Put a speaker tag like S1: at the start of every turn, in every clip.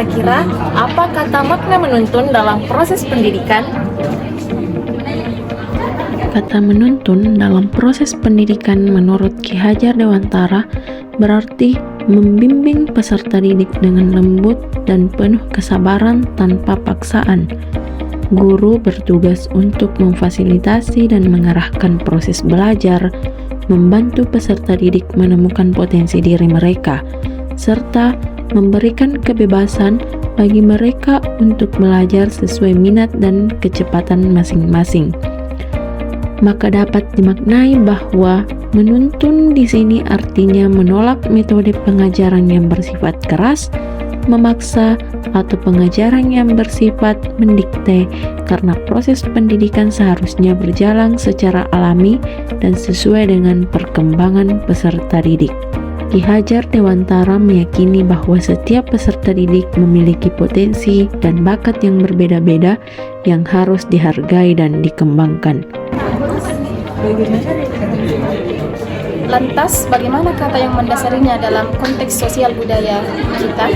S1: Kira-kira apa kata makna menuntun dalam proses pendidikan?
S2: Kata menuntun dalam proses pendidikan menurut Ki Hajar Dewantara berarti membimbing peserta didik dengan lembut dan penuh kesabaran tanpa paksaan. Guru bertugas untuk memfasilitasi dan mengarahkan proses belajar, membantu peserta didik menemukan potensi diri mereka, serta memberikan kebebasan bagi mereka untuk belajar sesuai minat dan kecepatan masing-masing. Maka dapat dimaknai bahwa menuntun di sini artinya menolak metode pengajaran yang bersifat keras, memaksa, atau pengajaran yang bersifat mendikte, karena proses pendidikan seharusnya berjalan secara alami dan sesuai dengan perkembangan peserta didik. Ki Hajar Dewantara meyakini bahwa setiap peserta didik memiliki potensi dan bakat yang berbeda-beda yang harus dihargai dan dikembangkan.
S1: Lantas, bagaimana kata yang mendasarinya dalam konteks sosial budaya kita?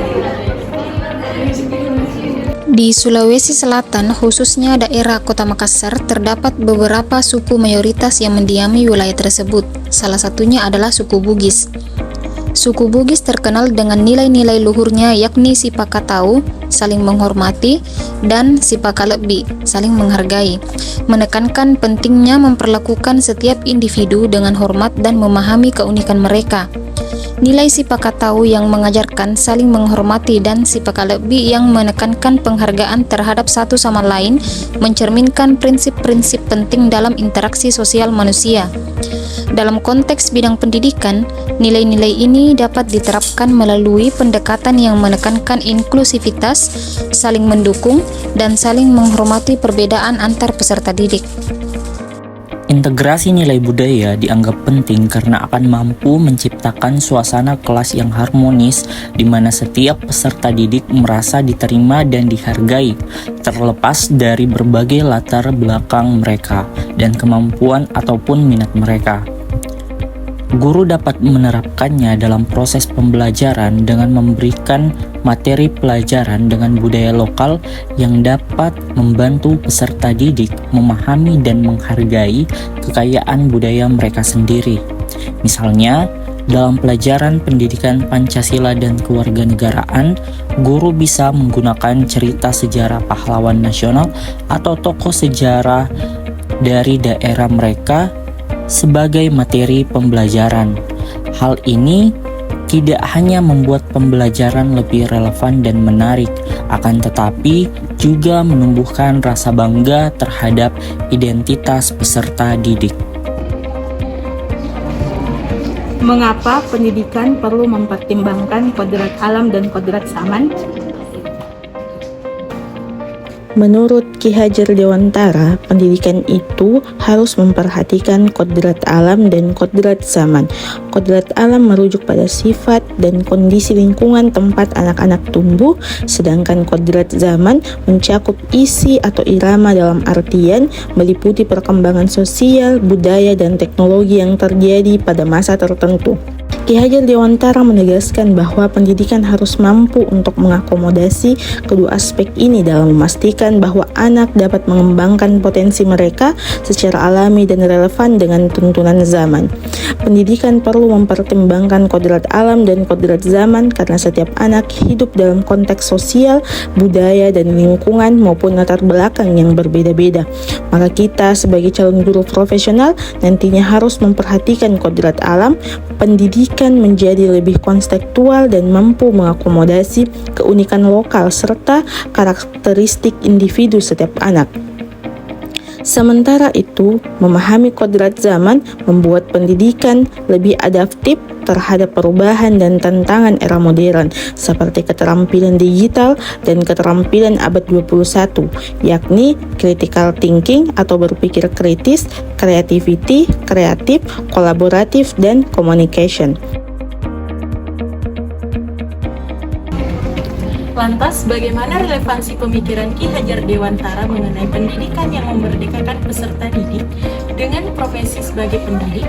S3: Di Sulawesi Selatan, khususnya daerah Kota Makassar, terdapat beberapa suku mayoritas yang mendiami wilayah tersebut. Salah satunya adalah suku Bugis. Suku Bugis terkenal dengan nilai-nilai luhurnya, yakni sipakatau, saling menghormati, dan sipakalebi, saling menghargai, menekankan pentingnya memperlakukan setiap individu dengan hormat dan memahami keunikan mereka. Nilai sipakatau yang mengajarkan saling menghormati dan sipakalebi yang menekankan penghargaan terhadap satu sama lain mencerminkan prinsip-prinsip penting dalam interaksi sosial manusia. Dalam konteks bidang pendidikan, nilai-nilai ini dapat diterapkan melalui pendekatan yang menekankan inklusivitas, saling mendukung, dan saling menghormati perbedaan antar peserta didik.
S4: Integrasi nilai budaya dianggap penting karena akan mampu menciptakan suasana kelas yang harmonis di mana setiap peserta didik merasa diterima dan dihargai, terlepas dari berbagai latar belakang mereka dan kemampuan ataupun minat mereka. Guru dapat menerapkannya dalam proses pembelajaran dengan memberikan materi pelajaran dengan budaya lokal yang dapat membantu peserta didik memahami dan menghargai kekayaan budaya mereka sendiri. Misalnya, dalam pelajaran pendidikan Pancasila dan kewarganegaraan, guru bisa menggunakan cerita sejarah pahlawan nasional atau tokoh sejarah dari daerah mereka sebagai materi pembelajaran. Hal ini tidak hanya membuat pembelajaran lebih relevan dan menarik, akan tetapi juga menumbuhkan rasa bangga terhadap identitas peserta didik.
S5: Mengapa pendidikan perlu mempertimbangkan kodrat alam dan kodrat zaman? Menurut Ki Hajar Dewantara, pendidikan itu harus memperhatikan kodrat alam dan kodrat zaman. Kodrat alam merujuk pada sifat dan kondisi lingkungan tempat anak-anak tumbuh, sedangkan kodrat zaman mencakup isi atau irama dalam artian meliputi perkembangan sosial, budaya, dan teknologi yang terjadi pada masa tertentu. Ki Hajar Dewantara menegaskan bahwa pendidikan harus mampu untuk mengakomodasi kedua aspek ini dalam memastikan bahwa anak dapat mengembangkan potensi mereka secara alami dan relevan dengan tuntunan zaman. Pendidikan perlu mempertimbangkan kodrat alam dan kodrat zaman karena setiap anak hidup dalam konteks sosial, budaya, dan lingkungan maupun latar belakang yang berbeda-beda. Maka kita sebagai calon guru profesional nantinya harus memperhatikan kodrat alam. Pendidikan menjadi lebih konstekstual dan mampu mengakomodasi keunikan lokal serta karakteristik individu setiap anak. Sementara itu, memahami kodrat zaman membuat pendidikan lebih adaptif terhadap perubahan dan tantangan era modern seperti keterampilan digital dan keterampilan abad 21, yakni critical thinking atau berpikir kritis, creativity, kreatif, kolaboratif, dan communication.
S1: Lantas, bagaimana relevansi pemikiran Ki Hajar Dewantara mengenai pendidikan yang memerdekakan peserta didik dengan profesi sebagai pendidik?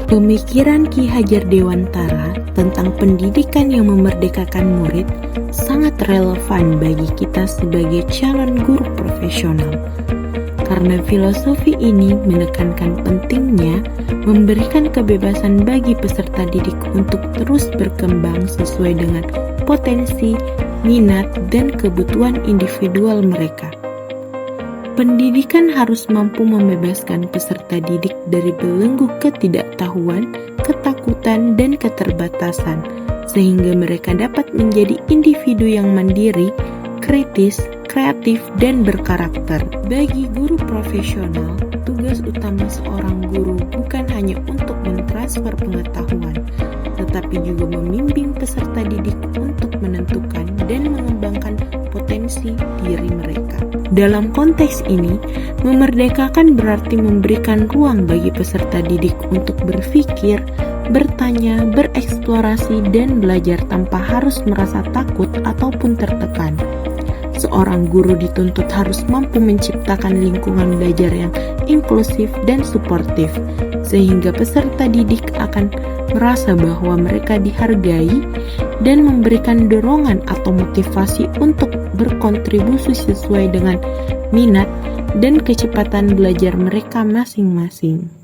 S2: Pemikiran Ki Hajar Dewantara tentang pendidikan yang memerdekakan murid sangat relevan bagi kita sebagai calon guru profesional. Karena filosofi ini menekankan pentingnya memberikan kebebasan bagi peserta didik untuk terus berkembang sesuai dengan potensi, minat, dan kebutuhan individual mereka. Pendidikan harus mampu membebaskan peserta didik dari belenggu ketidaktahuan, ketakutan, dan keterbatasan, sehingga mereka dapat menjadi individu yang mandiri, kritis, kreatif, dan berkarakter. Bagi guru profesional, tugas utama seorang guru bukan hanya untuk mentransfer pengetahuan, tetapi juga membimbing peserta didik untuk menentukan dan mengembangkan potensi diri mereka. Dalam konteks ini, memerdekakan berarti memberikan ruang bagi peserta didik untuk berpikir, bertanya, bereksplorasi, dan belajar tanpa harus merasa takut ataupun tertekan. Seorang guru dituntut harus mampu menciptakan lingkungan belajar yang inklusif dan suportif, sehingga peserta didik akan merasa bahwa mereka dihargai dan memberikan dorongan atau motivasi untuk berkontribusi sesuai dengan minat dan kecepatan belajar mereka masing-masing.